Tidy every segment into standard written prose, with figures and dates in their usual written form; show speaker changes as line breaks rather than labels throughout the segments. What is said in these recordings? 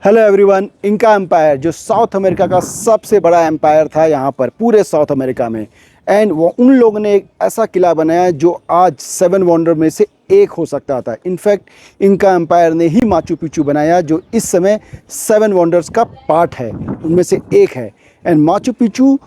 Hello everyone. Inca empire जो south America का सबसे बड़ा एम्पायर था यहाँ पर पूरे साउथ अमेरिका में, एंड वो उन लोगों ने एक ऐसा किला बनाया जो आज 7 वंडर में से एक हो सकता था। इनफैक्ट इंका एम्पायर ने ही माचू पिचू बनाया जो इस समय 7 वंडर्स का पार्ट है, उनमें से एक है। एंड माचू पिचू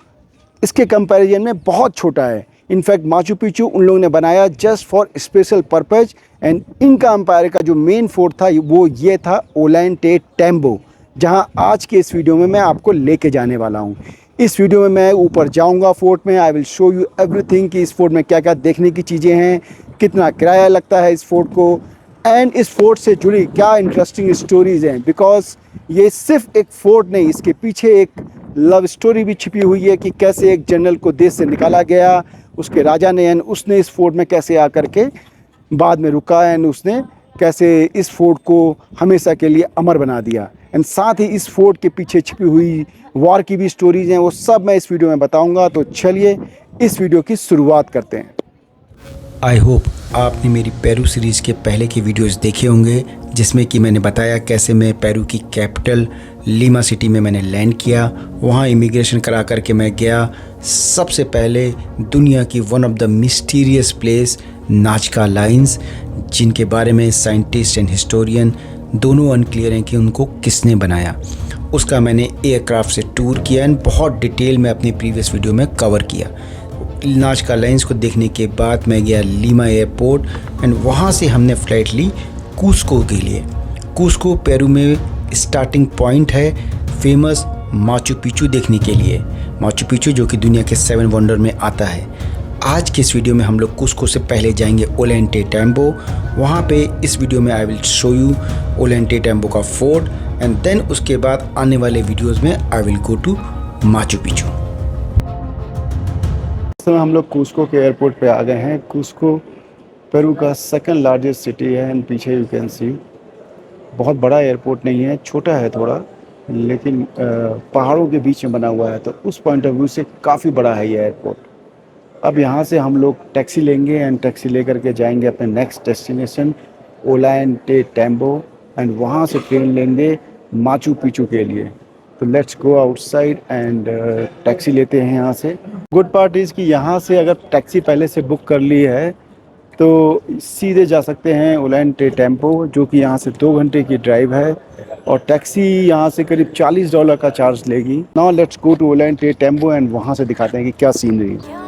इसके कंपैरिजन में बहुत छोटा है। इनफैक्ट माचू पिचू उन लोगों ने बनाया just for special purpose. And Inca empire का जो मेन फोर्ट था वो ये था ओलेंटे टेम्बो, जहां आज के इस वीडियो में मैं आपको लेके जाने वाला हूं। इस वीडियो में मैं ऊपर जाऊंगा फोर्ट में, I will show you everything कि इस फोर्ट में क्या क्या देखने की चीज़ें हैं, कितना किराया लगता है इस फोर्ट को, एंड इस फोर्ट से जुड़ी क्या इंटरेस्टिंग स्टोरीज़ हैं। बिकॉज ये सिर्फ एक फोर्ट नहीं, इसके पीछे एक लव स्टोरी भी छिपी हुई है कि कैसे एक जनरल को देश से निकाला गया, उसके राजा ने, एंड उसने इस फोर्ट में कैसे आकर के बाद में रुका, एंड उसने कैसे इस फोर्ट को हमेशा के लिए अमर बना दिया। एंड साथ ही इस फोर्ट के पीछे छिपी हुई वॉर की भी स्टोरीज हैं, वो सब मैं इस वीडियो में बताऊंगा। तो चलिए इस वीडियो की शुरुआत करते हैं।
आई होप आपने मेरी पेरू सीरीज़ के पहले के वीडियोस देखे होंगे, जिसमें कि मैंने बताया कैसे मैं पेरू की कैपिटल लीमा सिटी में मैंने लैंड किया। वहाँ इमिग्रेशन करा करके मैं गया सबसे पहले दुनिया की one of the mysterious place नाजका lines, जिनके बारे में साइंटिस्ट एंड हिस्टोरियन दोनों अनक्लियर हैं कि उनको किसने बनाया। उसका मैंने एयरक्राफ्ट से टूर किया एंड बहुत डिटेल में अपनी प्रीवियस वीडियो में कवर किया। नाजका लाइंस को देखने के बाद मैं गया लीमा एयरपोर्ट एंड वहाँ से हमने फ़्लाइट ली कुस्को के लिए। कुस्को पेरू में स्टार्टिंग पॉइंट है फेमस माचू पिचू देखने के लिए। माचू पिचू जो कि दुनिया के 7 वंडर में आता है। आज के इस वीडियो में हम लोग कुस्को से पहले जाएंगे ओलेंटे टेम्बो। वहाँ पे इस वीडियो में आई विल शो यू ओलेंटे टेम्बो का फोर्ट, एंड देन उसके बाद आने वाले वीडियोज़ में I will go to Machu Picchu.
इस समय हम लोग कुस्को के एयरपोर्ट पे आ गए हैं। कुस्को पेरू का सेकंड लार्जेस्ट सिटी है, एंड पीछे यू कैन सी बहुत बड़ा एयरपोर्ट नहीं है, छोटा है थोड़ा, लेकिन पहाड़ों के बीच में बना हुआ है, तो उस पॉइंट ऑफ व्यू से काफ़ी बड़ा है ये एयरपोर्ट। अब यहाँ से हम लोग टैक्सी लेंगे एंड टैक्सी लेकर के जाएंगे अपने नेक्स्ट डेस्टिनेशन ओलेंटे टेम्बो, एंड वहाँ से ट्रेन लेंगे माचू पिचू के लिए। तो let's go outside and taxi लेते हैं यहाँ से। गुड पार्ट इज़ कि यहाँ से अगर टैक्सी पहले से बुक कर ली है तो सीधे जा सकते हैं ओलेंटे टेम्पो, जो कि यहाँ से 2 घंटे की ड्राइव है, और टैक्सी यहाँ से करीब $40 का चार्ज लेगी। Now let's go to Ollantaytambo and वहाँ से दिखाते हैं कि क्या सीनरी है।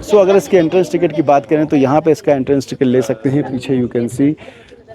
सो अगर इसके एंट्रेंस टिकट की बात करें तो यहाँ पे इसका एंट्रेंस टिकट ले सकते हैं। पीछे you can see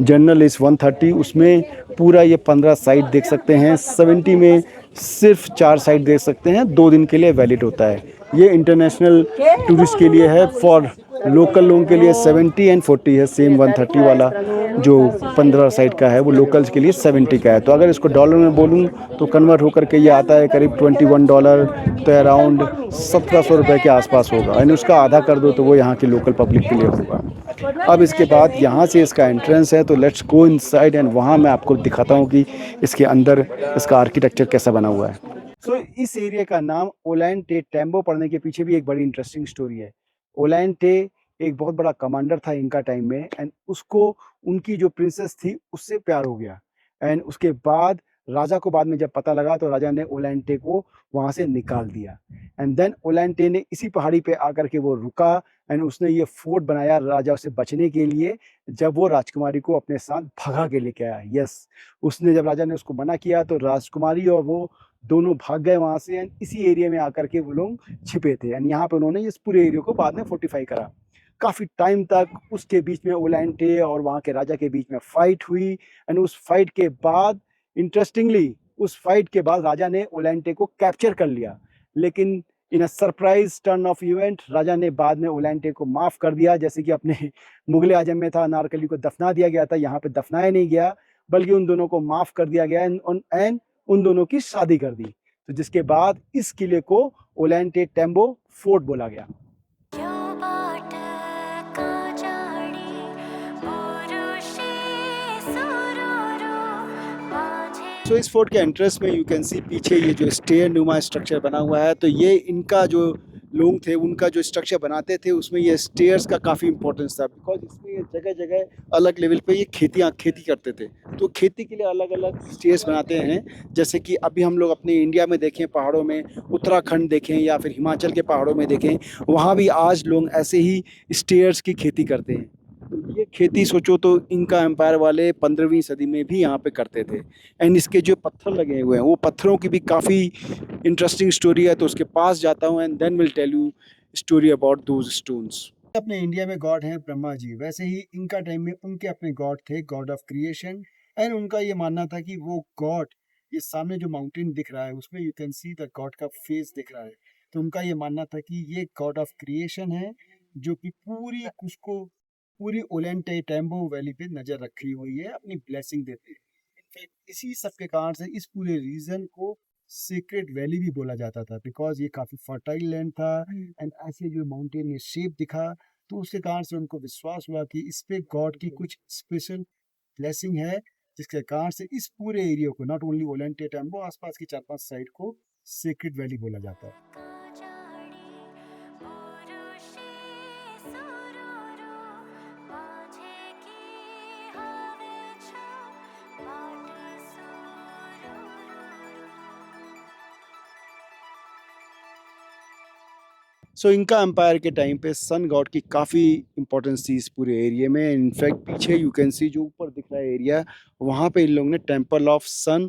general is 130, उसमें पूरा ये 15 साइट देख सकते हैं। 70 में सिर्फ 4 साइट देख सकते हैं, 2 दिन के लिए वैलिड होता है। ये इंटरनेशनल टूरिस्ट के लिए है, फॉर लोकल लोगों के लिए 70 एंड 40 है। सेम 130 वाला जो 15 साइट का है वो लोकल्स के लिए 70 का है। तो अगर इसको डॉलर में बोलूँ तो कन्वर्ट होकर के ये आता है करीब $21, तो अराउंड 1700 रुपये के आसपास होगा। यानी उसका आधा कर दो तो वो यहाँ की लोकल पब्लिक के लिए होगा। अब इसके बाद यहाँ से इसका एंट्रेंस है, तो लेट्स गो इनसाइड एंड वहाँ मैं आपको दिखाता हूँ कि इसके अंदर इसका आर्किटेक्चर कैसा बना हुआ है। सो इस एरिया का नाम ओलेंटे टेम्बो पड़ने के पीछे भी एक बड़ी इंटरेस्टिंग स्टोरी है। ओलेंटे एक बहुत बड़ा कमांडर था इनका टाइम में, एंड उसको उनकी जो प्रिंसेस थी उससे प्यार हो गया। एंड उसके बाद राजा को बाद में जब पता लगा तो राजा ने ओलेंटे को वहाँ से निकाल दिया। एंड देन ओलेंटे ने इसी पहाड़ी पे आकर के वो रुका, एंड उसने ये फोर्ट बनाया राजा से बचने के लिए, जब वो राजकुमारी को अपने साथ भगा के लेके आया। यस, उसने जब राजा ने उसको मना किया तो राजकुमारी और वो दोनों भाग गए वहाँ से, एंड इसी एरिया में आकर के वो लोग छिपे थे। एंड यहाँ पे उन्होंने इस पूरे एरिया को बाद में फोर्टिफाई करा। काफ़ी टाइम तक उसके बीच में ओलेंटे और वहाँ के राजा के बीच में फाइट हुई, एंड उस फाइट के बाद इंटरेस्टिंगली उस फाइट के बाद राजा ने ओलेंटे को कैप्चर कर लिया। लेकिन in a surprise turn of event राजा ने बाद में ओलेंटे को माफ़ कर दिया। जैसे कि अपने मुगल आजम में था, अनारकली को दफना दिया गया था, यहाँ पे दफनाया नहीं गया, बल्कि उन दोनों को माफ़ कर दिया गया एंड उन दोनों की शादी कर दी। तो जिसके बाद इस किले को ओलेंटे टेम्बो फोर्ट बोला गया। तो इस फोर्ट के एंट्रेंस में यू कैन सी पीछे ये जो स्टेयर नुमा स्ट्रक्चर बना हुआ है, तो ये इनका जो लोग थे उनका जो स्ट्रक्चर बनाते थे उसमें ये स्टेयर्स का काफ़ी इंपॉर्टेंस था, बिकॉज इसमें ये जगह जगह अलग लेवल पे ये खेती करते थे, तो खेती के लिए अलग अलग स्टेयर्स बनाते हैं। जैसे कि अभी हम लोग अपने इंडिया में देखें पहाड़ों में, उत्तराखंड देखें या फिर हिमाचल के पहाड़ों में देखें, वहाँ भी आज लोग ऐसे ही स्टेयर्स की खेती करते हैं। तो ये खेती सोचो तो इनका एम्पायर वाले 15वीं सदी में भी यहाँ पे करते थे। एंड इसके जो पत्थर लगे हुए हैं वो पत्थरों की भी काफ़ी इंटरेस्टिंग स्टोरी है, तो उसके पास जाता हूँ and then will tell you story about those stones. अपने इंडिया में गॉड हैं ब्रह्मा जी, वैसे ही इनका टाइम में उनके अपने गॉड थे, गॉड ऑफ क्रिएशन। एंड उनका ये मानना था कि वो गॉड, ये सामने जो माउंटेन दिख रहा है उसमें you can see the God का फेस दिख रहा है, तो उनका ये मानना था कि ये गॉड ऑफ क्रिएशन है जो कि पूरी ओलेंटे टेम्बो वैली पे नजर रखी हुई है, अपनी ब्लेसिंग देते हैं। इनफैक्ट इसी सब के कारण से इस पूरे रीजन को सीक्रेट वैली भी बोला जाता था, बिकॉज ये काफी फर्टाइल लैंड था। एंड ऐसे जो माउंटेन में शेप दिखा तो उसके कारण से उनको विश्वास हुआ कि इस पे गॉड की कुछ स्पेशल ब्लेसिंग है, जिसके कारण से इस पूरे एरिया को, नॉट ओनली ओलेंटे टेम्बो, आसपास की 4-5 साइड को सीक्रेट वैली बोला जाता है। सो इनका एम्पायर के टाइम पे सन गॉड की काफ़ी इंपॉर्टेंस थी इस पूरे एरिया में। इनफैक्ट पीछे यू कैन सी जो ऊपर दिख रहा है एरिया, वहाँ पे इन लोगों ने टेम्पल ऑफ सन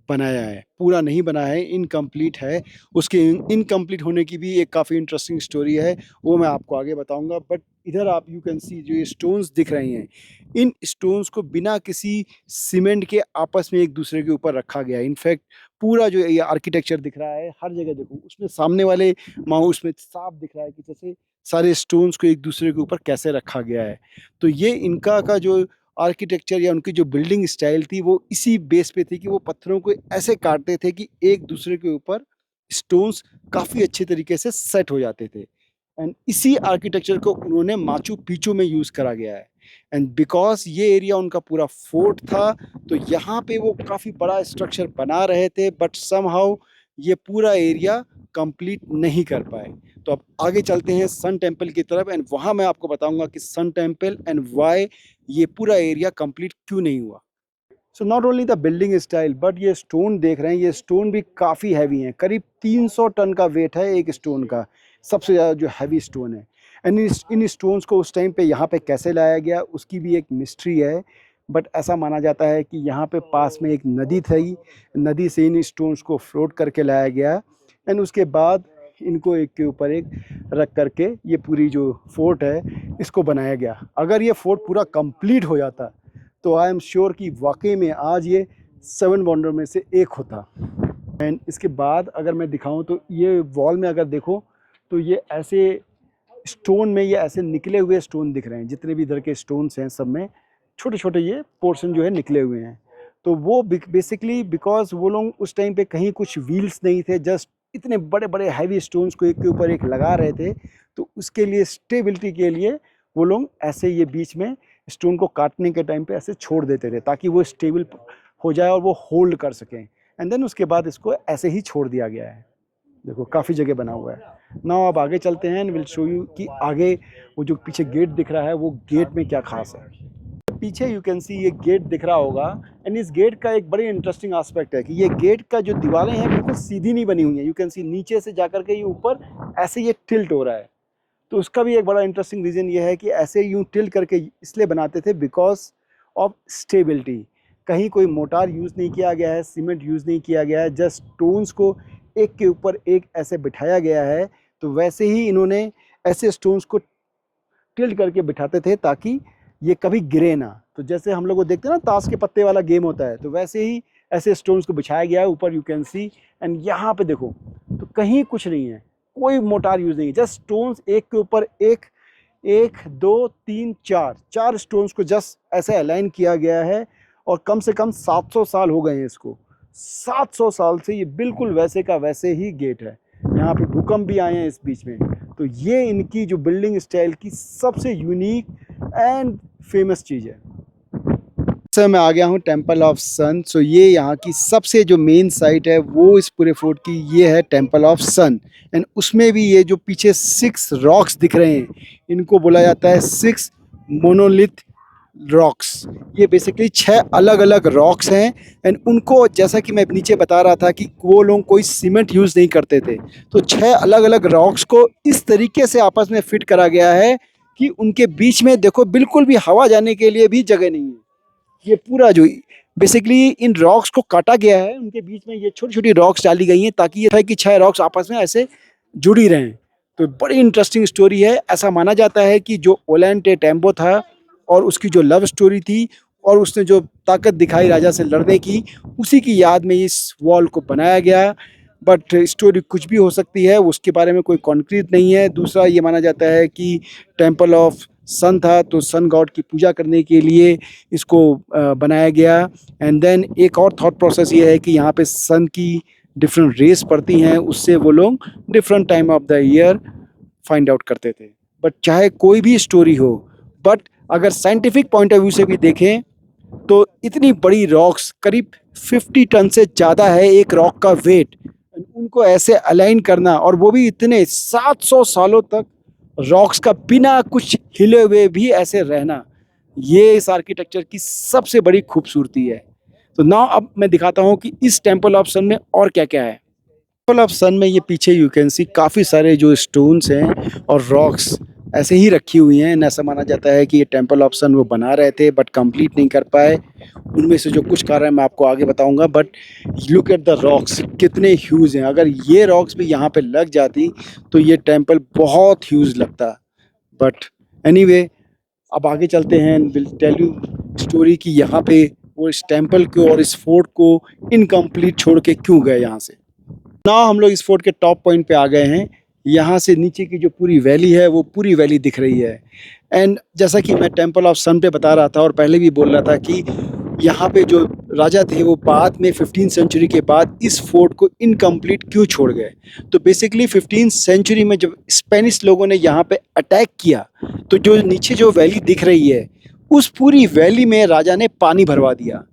बनाया है, पूरा नहीं बनाया है, इनकम्प्लीट है। उसके इनकम्प्लीट होने की भी एक काफ़ी इंटरेस्टिंग स्टोरी है, वो मैं आपको आगे बताऊंगा। बट इधर आप यू कैन सी जो ये स्टोन्स दिख रही हैं, इन स्टोन्स को बिना किसी सीमेंट के आपस में एक दूसरे के ऊपर रखा गया है। इनफैक्ट पूरा जो ये आर्किटेक्चर दिख रहा है, हर जगह देखो उसमें सामने वाले माउस में साफ दिख रहा है कि जैसे सारे स्टोन्स को एक दूसरे के ऊपर कैसे रखा गया है। तो ये इनका का जो आर्किटेक्चर या उनकी जो बिल्डिंग स्टाइल थी वो इसी बेस पे थी कि वो पत्थरों को ऐसे काटते थे कि एक दूसरे के ऊपर स्टोन्स काफ़ी अच्छे तरीके से सेट हो जाते थे। एंड इसी आर्किटेक्चर को उन्होंने माचू पिचू में यूज़ करा गया है। एंड बिकॉज ये एरिया उनका पूरा फोर्ट था, तो यहाँ पे वो काफ़ी बड़ा स्ट्रक्चर बना रहे थे, बट समहाउ ये पूरा एरिया कंप्लीट नहीं कर पाए। तो अब आगे चलते हैं सन टेम्पल की तरफ, एंड वहाँ मैं आपको बताऊंगा कि सन टेम्पल एंड वाई ये पूरा एरिया कंप्लीट क्यों नहीं हुआ। So not only the building style, but ये स्टोन देख रहे हैं, ये स्टोन भी काफ़ी हैवी हैं, करीब 300 टन का वेट है एक स्टोन का, सबसे ज़्यादा जो हैवी स्टोन है। एंड इन स्टोन्स को उस टाइम पे यहाँ पे कैसे लाया गया उसकी भी एक मिस्ट्री है, बट ऐसा माना जाता है कि यहाँ पे पास में एक नदी थी, नदी से इन स्टोन्स को फ्लोट करके लाया गया। एंड उसके बाद इनको एक के ऊपर एक रख करके ये पूरी जो फोर्ट है इसको बनाया गया। अगर ये फोर्ट पूरा कंप्लीट हो जाता तो आई एम श्योर कि वाकई में आज ये 7 वंडर में से एक होता। एंड इसके बाद अगर मैं दिखाऊं तो ये वॉल में अगर देखो तो ये ऐसे स्टोन में ये ऐसे निकले हुए स्टोन दिख रहे हैं, जितने भी इधर के स्टोन्स हैं सब में छोटे छोटे ये पोर्शन जो है निकले हुए हैं। तो वो बेसिकली बिकॉज वो लोग उस टाइम पे कहीं कुछ व्हील्स नहीं थे, जस्ट इतने बड़े बड़े हैवी स्टोन्स को एक के ऊपर एक लगा रहे थे, तो उसके लिए स्टेबिलिटी के लिए वो लोग ऐसे ये बीच में स्टोन को काटने के टाइम पे ऐसे छोड़ देते थे ताकि वो स्टेबल हो जाए और वो होल्ड कर सकें। एंड देन उसके बाद इसको ऐसे ही छोड़ दिया गया है। देखो काफ़ी जगह बना हुआ है। नाउ अब आगे चलते हैं एंड विल शो यू कि आगे वो जो पीछे गेट दिख रहा है वो गेट में क्या खास है। पीछे यू कैन सी ये गेट दिख रहा होगा, एंड इस गेट का एक बड़ी इंटरेस्टिंग एस्पेक्ट है कि ये गेट का जो दीवारें हैं बिल्कुल सीधी नहीं बनी हुई हैं। यू कैन सी नीचे से जाकर के ये ऊपर ऐसे ये टिल्ट हो रहा है। तो उसका भी एक बड़ा इंटरेस्टिंग रीज़न ये है कि ऐसे यूँ टिल्ट करके इसलिए बनाते थे बिकॉज ऑफ स्टेबिलिटी। कहीं कोई मोटार यूज़ नहीं किया गया है, सीमेंट यूज़ नहीं किया गया है, जस्ट स्टोन्स को एक के ऊपर एक ऐसे बिठाया गया है। तो वैसे ही इन्होंने ऐसे स्टोन्स को टिल्ट करके बिठाते थे ताकि ये कभी गिरे ना। तो जैसे हम लोग को देखते हैं ना ताश के पत्ते वाला गेम होता है, तो वैसे ही ऐसे स्टोन्स को बिछाया गया है ऊपर, यू कैन सी। एंड यहाँ पे देखो तो कहीं कुछ नहीं है, कोई मोटार यूज़ नहीं है, जस्ट स्टोन्स एक के ऊपर एक, 1 2 3 4 स्टोन्स को जस्ट ऐसे अलाइन किया गया है। और कम से कम 700 साल हो गए हैं इसको। 700 साल से ये बिल्कुल वैसे का वैसे ही गेट है। यहाँ पे भूकंप भी आए हैं इस बीच में। तो ये इनकी जो बिल्डिंग स्टाइल की सबसे यूनिक एंड फेमस चीज़ है। सर मैं आ गया हूँ टेम्पल ऑफ सन। सो ये यहाँ की सबसे जो मेन साइट है वो इस पूरे फोर्ट की ये है टेम्पल ऑफ सन। एंड उसमें भी ये जो पीछे 6 रॉक्स दिख रहे हैं इनको बोला जाता है 6 मोनोलिथ रॉक्स। ये बेसिकली 6 अलग अलग रॉक्स हैं। एंड उनको जैसा कि मैं नीचे बता रहा था कि वो लोग कोई सीमेंट यूज़ नहीं करते थे, तो 6 अलग अलग रॉक्स को इस तरीके से आपस में फिट करा गया है कि उनके बीच में देखो बिल्कुल भी हवा जाने के लिए भी जगह नहीं है। ये पूरा जो बेसिकली इन रॉक्स को काटा गया है, उनके बीच में ये छोटी छोटी रॉक्स डाली गई हैं ताकि ये है कि 6 रॉक्स आपस में ऐसे जुड़ी रहें। तो बड़ी इंटरेस्टिंग स्टोरी है। ऐसा माना जाता है कि जो ओलैंटे टैम्बो था और उसकी जो लव स्टोरी थी और उसने जो ताकत दिखाई राजा से लड़ने की, उसी की याद में इस वॉल को बनाया गया। बट स्टोरी कुछ भी हो सकती है, उसके बारे में कोई कॉन्क्रीट नहीं है। दूसरा ये माना जाता है कि टेम्पल ऑफ सन था तो सन गॉड की पूजा करने के लिए इसको बनाया गया। एंड देन एक और थॉट प्रोसेस ये है कि यहाँ पे सन की डिफरेंट रेस पड़ती हैं, उससे वो लोग different time of the year find out करते थे। बट चाहे कोई भी स्टोरी हो, बट अगर साइंटिफिक पॉइंट ऑफ व्यू से भी देखें तो इतनी बड़ी रॉक्स करीब 50 टन से ज़्यादा है एक रॉक का वेट। उनको ऐसे अलाइन करना और वो भी इतने 700 सालों तक रॉक्स का बिना कुछ हिले हुए भी ऐसे रहना, ये इस आर्किटेक्चर की सबसे बड़ी खूबसूरती है। तो नाउ अब मैं दिखाता हूँ कि इस टेम्पल ऑफ सन में और क्या क्या है। टेम्पल ऑफ सन में ये पीछे यू कैन सी काफ़ी सारे जो स्टोन्स हैं और रॉक्स ऐसे ही रखी हुई हैं। ऐसा माना जाता है कि ये टेम्पल ऑफ सन वो बना रहे थे बट कंप्लीट नहीं कर पाए। उनमें से जो कुछ कारण मैं आपको आगे बताऊंगा। But look at the rocks, कितने ह्यूज हैं। अगर ये रॉक्स भी यहाँ पे लग जाती तो ये टेम्पल बहुत ह्यूज लगता। बट एनीवे अब आगे चलते हैं, विल टेल यू स्टोरी कि यहाँ पे वो इस टेम्पल को और इस फोर्ट को इनकम्प्लीट छोड़ के क्यों गए यहाँ से। ना हम लोग इस फोर्ट के टॉप पॉइंट पे आ गए हैं। यहाँ से नीचे की जो पूरी वैली है वो पूरी वैली दिख रही है। एंड जैसा कि मैं टेम्पल ऑफ सन पे बता रहा था और पहले भी बोल रहा था कि यहाँ पे जो राजा थे वो बाद में 15th सेंचुरी के बाद इस फोर्ट को इनकम्प्लीट क्यों छोड़ गए। तो बेसिकली 15th सेंचुरी में जब स्पेनिश लोगों ने यहाँ पे अटैक किया तो जो नीचे जो वैली दिख रही है उस पूरी वैली में राजा ने पानी भरवा दिया।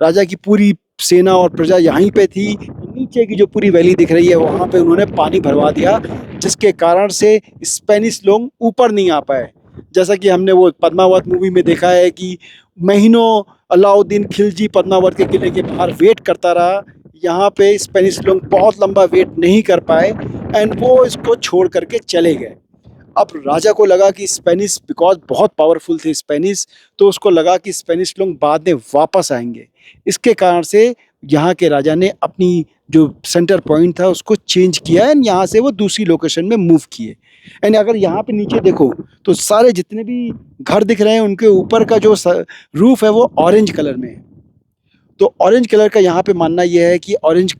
राजा की पूरी सेना और प्रजा यहीं पे थी। नीचे की जो पूरी वैली दिख रही है वहाँ पे उन्होंने पानी भरवा दिया, जिसके कारण से स्पेनिश लोग ऊपर नहीं आ पाए। जैसा कि हमने वो पद्मावत मूवी में देखा है कि महीनों अलाउद्दीन खिलजी पद्मावत के किले के बाहर वेट करता रहा। यहाँ पे स्पेनिश लोग बहुत लंबा वेट नहीं कर पाए एंड वो इसको छोड़ करके चले गए। अब राजा को लगा कि स्पेनिश, बिकॉज बहुत पावरफुल थे स्पेनिश, तो उसको लगा कि स्पेनिश लोग बाद में वापस आएंगे। इसके कारण से यहाँ के राजा ने अपनी जो सेंटर पॉइंट था उसको चेंज किया एंड यहाँ से वो दूसरी लोकेशन में मूव किए। एंड अगर यहाँ पे नीचे देखो तो सारे जितने भी घर दिख रहे हैं उनके ऊपर का जो रूफ है वो ऑरेंज कलर में है। तो ऑरेंज कलर का यहाँ पे मानना यह है कि ऑरेंज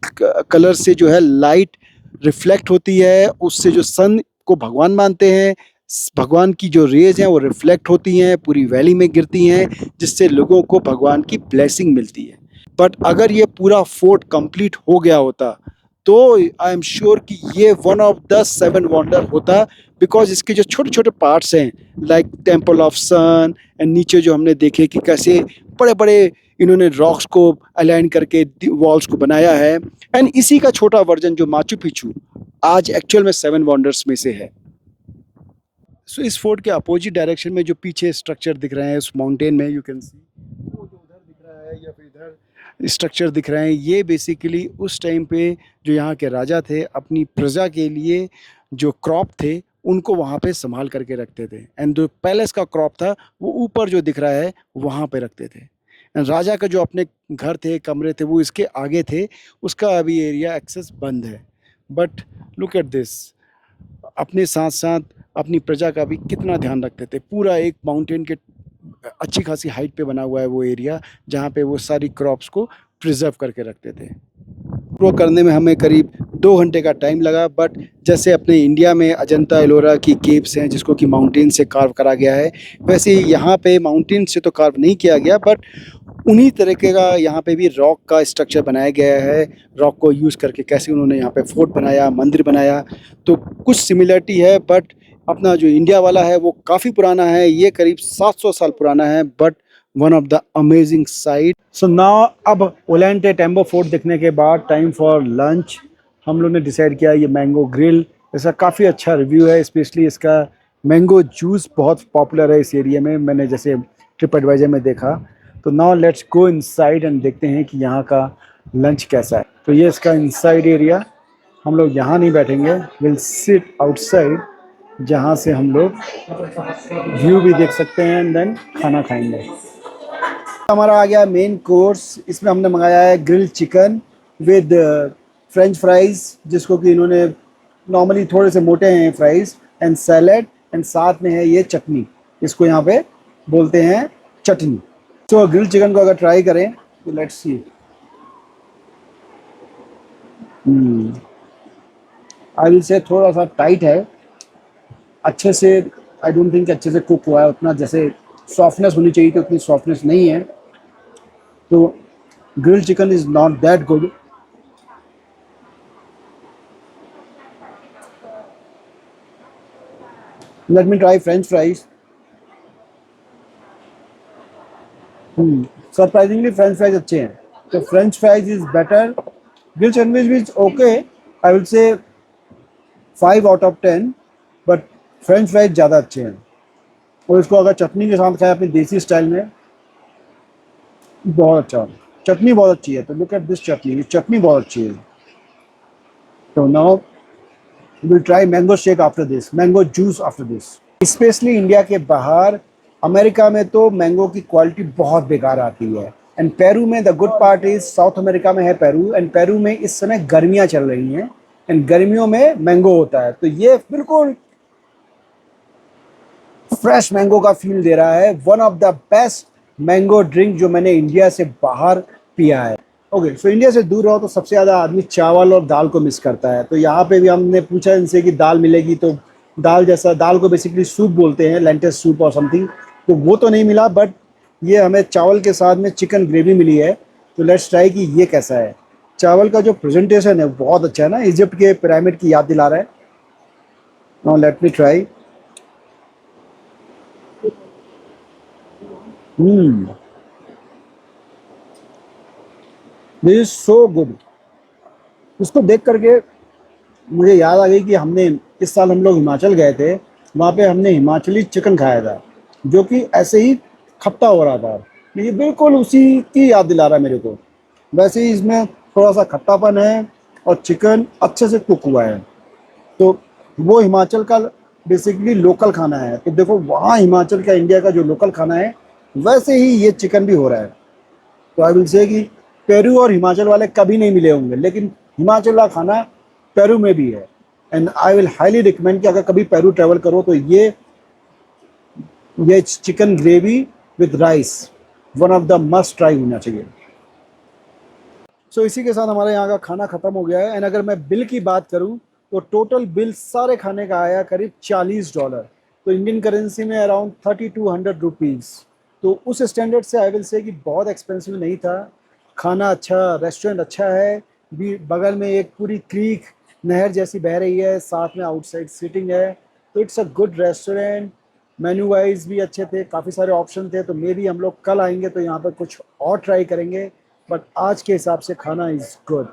कलर से जो है लाइट रिफ्लेक्ट होती है, उससे जो सन को भगवान मानते हैं, भगवान की जो रेज हैं वो रिफ्लेक्ट होती हैं, पूरी वैली में गिरती हैं, जिससे लोगों को भगवान की ब्लेसिंग मिलती है। बट अगर ये पूरा फोर्ट कंप्लीट हो गया होता तो आई एम श्योर कि ये वन ऑफ द 7 वंडर होता, बिकॉज इसके जो छोटे छोटे पार्ट्स हैं like temple of sun and नीचे जो हमने देखे कि कैसे बड़े बड़े इन्होंने रॉक्स को अलाइन करके वॉल्स को बनाया है। एंड इसी का छोटा वर्जन जो माचू पिचू आज एक्चुअल में 7 वंडर्स में से है। सो इस फोर्ट के अपोजिट डायरेक्शन में जो पीछे स्ट्रक्चर दिख रहे हैं उस माउंटेन में यू कैन सी, वो जो उधर दिख रहा है या फिर इधर स्ट्रक्चर दिख रहे हैं, ये बेसिकली उस टाइम पे जो यहाँ के राजा थे अपनी प्रजा के लिए जो क्रॉप थे उनको वहाँ पे संभाल करके रखते थे। एंड जो पैलेस का क्रॉप था वो ऊपर जो दिख रहा है वहाँ पे रखते थे। एंड राजा का जो अपने घर थे, कमरे थे, वो इसके आगे थे, उसका अभी एरिया एक्सेस बंद है। बट लुक एट दिस, अपने साथ साथ अपनी प्रजा का भी कितना ध्यान रखते थे। पूरा एक माउंटेन के अच्छी खासी हाइट पे बना हुआ है वो एरिया जहाँ पे वो सारी क्रॉप्स को प्रिजर्व करके रखते थे। एक्सप्लोर करने में हमें करीब 2 घंटे का टाइम लगा। बट जैसे अपने इंडिया में अजंता एलोरा की केव्स हैं जिसको कि माउंटेन से कार्व करा गया है, वैसे ही यहाँ पे माउंटेन से तो कार्व नहीं किया गया, बट उन्हीं तरीके का यहाँ पे भी रॉक का स्ट्रक्चर बनाया गया है। रॉक को यूज़ करके कैसे उन्होंने यहाँ पे फोर्ट बनाया, मंदिर बनाया, तो कुछ सिमिलरिटी है। बट अपना जो इंडिया वाला है वो काफ़ी पुराना है, ये करीब 700 साल पुराना है, but one of the amazing site. So now अब ओलेंटे टेम्बो फोर्ट देखने के बाद टाइम फॉर लंच। हम लोग ने डिसाइड किया ये मैंगो ग्रिल, इसका काफ़ी अच्छा रिव्यू है, स्पेशली इसका मैंगो जूस बहुत पॉपुलर है इस एरिया में, मैंने जैसे ट्रिप एडवाइजर में देखा। तो now let's go inside and देखते हैं कि यहाँ का लंच कैसा है। तो ये इसका इनसाइड एरिया, हम लोग यहाँ नहीं बैठेंगे, विल सिट आउटसाइड, जहाँ से हम लोग व्यू भी देख सकते हैं एंड देन खाना खाएंगे। हमारा आ गया मेन कोर्स, इसमें हमने मंगाया है grill chicken with French fries, जिसको कि इन्होंने नॉर्मली थोड़े से मोटे हैं फ्राइज़, एंड सैलेड, एंड साथ में है ये चटनी, इसको यहाँ पे बोलते हैं चटनी। तो ग्रिल चिकन को अगर ट्राई करें तो let's see. I will say थोड़ा सा टाइट है, अच्छे से आई डोंट थिंक अच्छे से कुक हुआ है, उतना जैसे सॉफ्टनेस होनी चाहिए थी उतनी सॉफ्टनेस नहीं है, तो grill chicken is not that good. Let me try French fries. Surprisingly French fries अच्छे हैं, तो French fries is better. Grill sandwich is okay, I will say 5 out of 10, but French fries ज़्यादा अच्छे हैं। और इसको अगर चटनी के साथ खाए अपनी देसी स्टाइल में, बहुत अच्छा, चटनी बहुत अच्छी है। तो लुक एट दिस चटनी, चटनी बहुत अच्छी है। तो now will try mango shake after this, mango juice after this. Specially India के बाहर, अमेरिका में तो मैंगो की क्वालिटी बहुत बेकार आती है, एंड पेरू में the good part is, south America में है पेरू, एंड पेरू में इस समय गर्मियाँ चल रही हैं, एंड गर्मियों में मैंगो होता है, तो ये बिल्कुल फ्रेश मैंगो का फील दे रहा है। One of the best mango drink जो मैंने इंडिया से बाहर पिया है। ओके, सो इंडिया से दूर रहो तो सबसे ज़्यादा आदमी चावल और दाल को मिस करता है। तो यहाँ पे भी हमने पूछा इनसे कि दाल मिलेगी, तो दाल जैसा, दाल को बेसिकली सूप बोलते हैं, लेंटिल सूप और समथिंग, तो वो तो नहीं मिला, बट ये हमें चावल के साथ में चिकन ग्रेवी मिली है। तो लेट्स ट्राई कि ये कैसा है। चावल का जो प्रेजेंटेशन है बहुत अच्छा है ना, इजिप्ट के पिरामिड की याद दिला रहा है। Now let me try. This is so good. इसको देख करके मुझे याद आ गई कि हमने इस साल हम लोग हिमाचल गए थे, वहाँ पे हमने हिमाचली चिकन खाया था, जो कि ऐसे ही खट्टा हो रहा था। ये बिल्कुल उसी की याद दिला रहा है मेरे को। वैसे ही इसमें थोड़ा सा खट्टापन है और चिकन अच्छे से कुक हुआ है। तो वो हिमाचल का बेसिकली लोकल खाना है। तो देखो वहाँ हिमाचल का, इंडिया का जो लोकल खाना है, वैसे ही ये चिकन भी हो रहा है। तो आई विल से कि पेरू और हिमाचल वाले कभी नहीं मिले होंगे, लेकिन हिमाचल का खाना पेरू में भी है। And I will highly recommend कि अगर कभी पेरू ट्रैवल करो तो ये chicken gravy with rice one of the must try होना चाहिए। सो इसी के साथ हमारे यहाँ का खाना ख़त्म हो गया है। एंड अगर मैं बिल की बात करूँ तो टोटल बिल सारे खाने का आया करीब $40, तो इंडियन करेंसी में अराउंड 3200 रुपीज़। तो उस स्टैंडर्ड से आई विल से कि बहुत एक्सपेंसिव नहीं था। खाना अच्छा, रेस्टोरेंट अच्छा है, भी बगल में एक पूरी क्रीक, नहर जैसी बह रही है, साथ में आउटसाइड सीटिंग है, तो it's a good restaurant. Menu wise भी अच्छे थे, काफ़ी सारे ऑप्शन थे। तो मे बी हम लोग कल आएंगे तो यहाँ पर कुछ और ट्राई करेंगे, बट आज के हिसाब से खाना इज़ गुड।